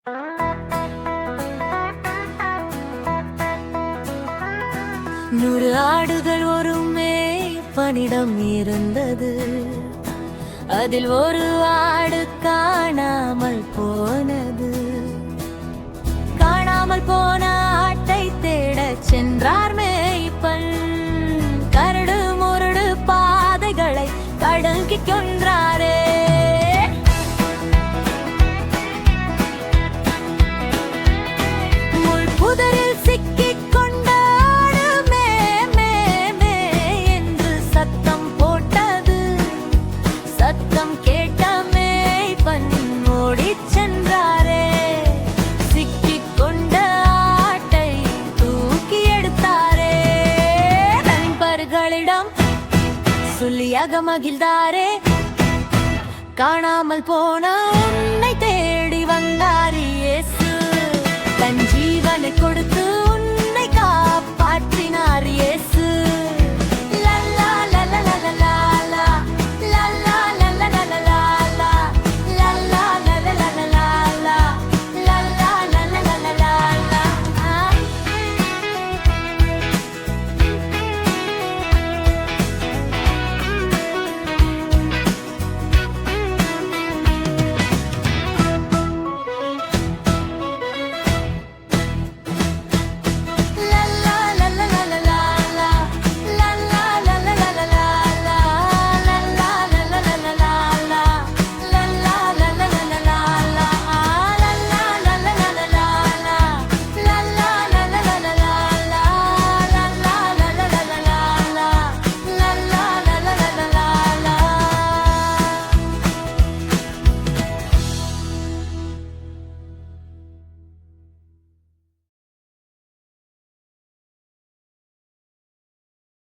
100 ஆடுகள் ஒரு மேய்ப்பனிடம் இருந்தது. அதில் ஒரு ஆடு காணாமல் போனது. காணாமல் போன ஆட்டை தேடச் சென்றார் மேய்ப்பன். கரடு முரடு பாதைகளை கடங்கிக் கொன்றாரே. முள் புதரில் சிக்கிக் கொண்ட ஆடு மே மே மே என்று சத்தம் போட்டது. சத்தம் கேட்ட மேய்ப்பன் ஓடிச் சென்றாரே. சிக்கிக் கொண்ட ஆட்டை தூக்கி எடுத்தாரே. நண்பர்களிடம் சொல்லியாக மகிழ்ந்தாரே. காணாமல் போன உன்னை தேடி வந்தார் இயேசு. தன் ஜீவனை கொடுத்து